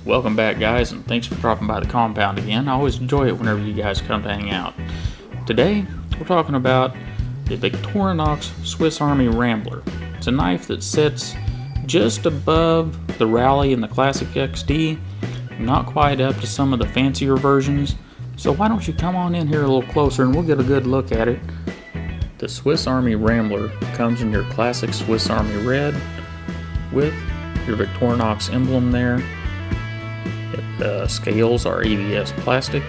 Welcome back, guys, and thanks for dropping by the compound again. I always enjoy it whenever you guys come to hang out. Today, we're talking about the Victorinox Swiss Army Rambler. It's a knife that sits just above the Rally and the Classic XD, not quite up to some of the fancier versions. So why don't you come on in here a little closer and we'll get a good look at it. The Swiss Army Rambler comes in your classic Swiss Army red with your Victorinox emblem there. The scales are ABS plastic,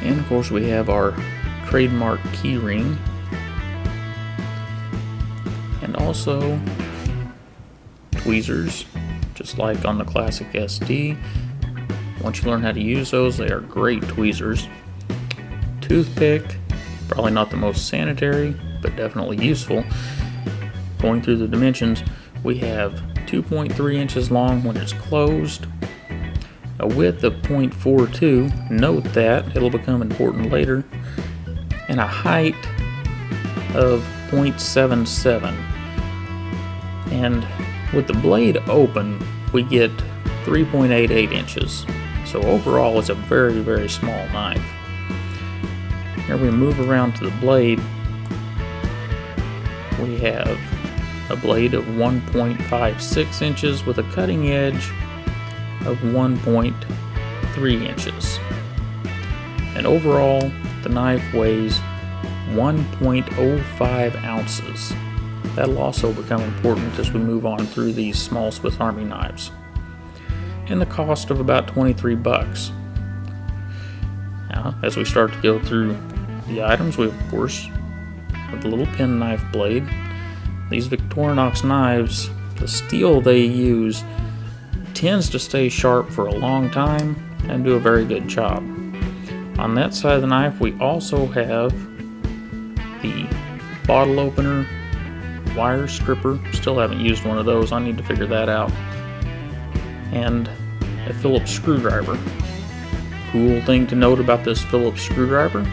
and of course we have our trademark key ring, and also tweezers just like on the classic SD. Once you learn how to use those, they are great tweezers. Toothpick, probably not the most sanitary, but definitely useful. Going through the dimensions, we have 2.3 inches long when it's closed, a width of 0.42, note that, it'll become important later, and a height of 0.77. And with the blade open, we get 3.88 inches. So overall, it's a very, very small knife. Here we move around to the blade. We have a blade of 1.56 inches with a cutting edge of 1.3 inches. And overall, the knife weighs 1.05 ounces. That'll also become important as we move on through these small Swiss Army knives. And the cost of about 23 bucks. Now, as we start to go through the items, we of course have the little penknife blade. These Victorinox knives, the steel they use tends to stay sharp for a long time and do a very good job. On that side of the knife, we also have the bottle opener, wire stripper. Still haven't used one of those, I need to figure that out. And a Phillips screwdriver. Cool thing to note about this Phillips screwdriver,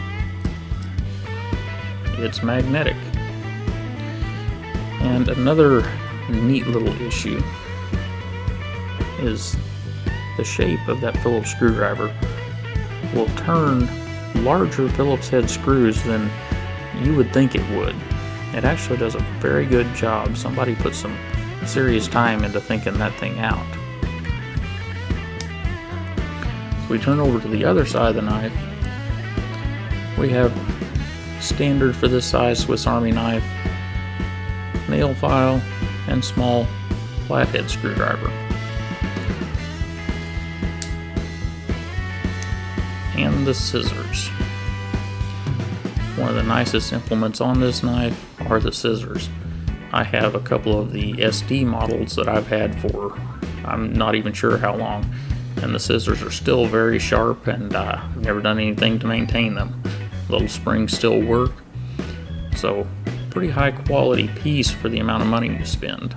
it's magnetic. And another neat little issue is the shape of that Phillips screwdriver will turn larger Phillips head screws than you would think it would. It actually does a very good job. Somebody put some serious time into thinking that thing out. We turn over to the other side of the knife. We have standard for this size Swiss Army knife, nail file, and small flathead screwdriver. And the scissors. One of the nicest implements on this knife are the scissors. I have a couple of the SD models that I've had for I'm not even sure how long, and the scissors are still very sharp, and I've never done anything to maintain them. Little springs still work, so pretty high quality piece for the amount of money you spend.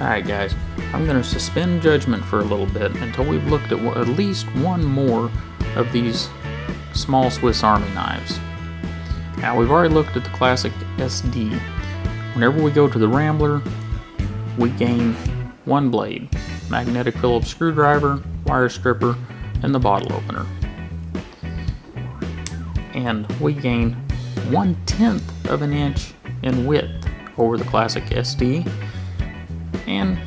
Alright guys, I'm going to suspend judgment for a little bit until we've looked at least one more of these small Swiss Army knives. Now we've already looked at the classic SD. Whenever we go to the Rambler, we gain one blade, magnetic Phillips screwdriver, wire stripper, and the bottle opener. And we gain 1/10 of an inch in width over the classic SD, and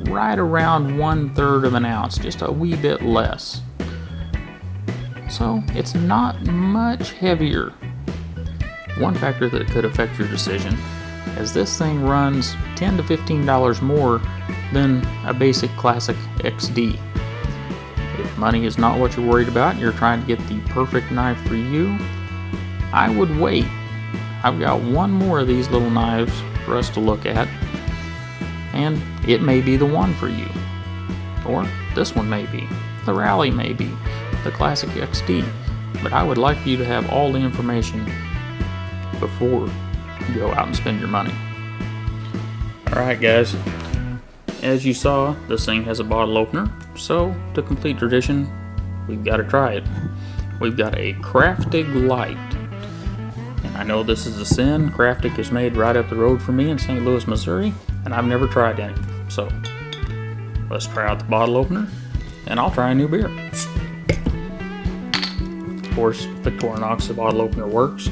right around 1/3 of an ounce, just a wee bit less. So it's not much heavier. One factor that could affect your decision is this thing runs $10 to $15 more than a basic classic XD. If money is not what you're worried about and you're trying to get the perfect knife for you, I would wait. I've got one more of these little knives for us to look at, and it may be the one for you. Or this one may be. The Rally may be. The Classic XD. But I would like for you to have all the information before you go out and spend your money. Alright guys, as you saw, this thing has a bottle opener, so to complete tradition, we've got to try it. We've got a Craftig Light, I know this is a sin. Craftic is made right up the road from me in St. Louis, Missouri, and I've never tried any. So let's try out the bottle opener, and I'll try a new beer. Of course, Victorinox, the bottle opener, works.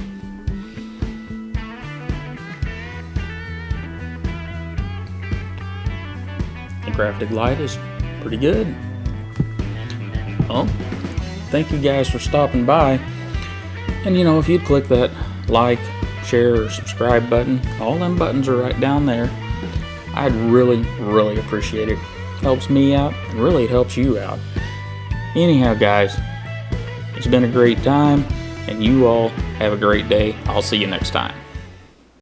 The Craftic Light is pretty good. Well, thank you guys for stopping by. And you know, if you'd click that like, share, or subscribe button, all them buttons are right down there. I'd really, really appreciate it. Helps me out, and really it helps you out. Anyhow, guys, it's been a great time, and you all have a great day. I'll see you next time.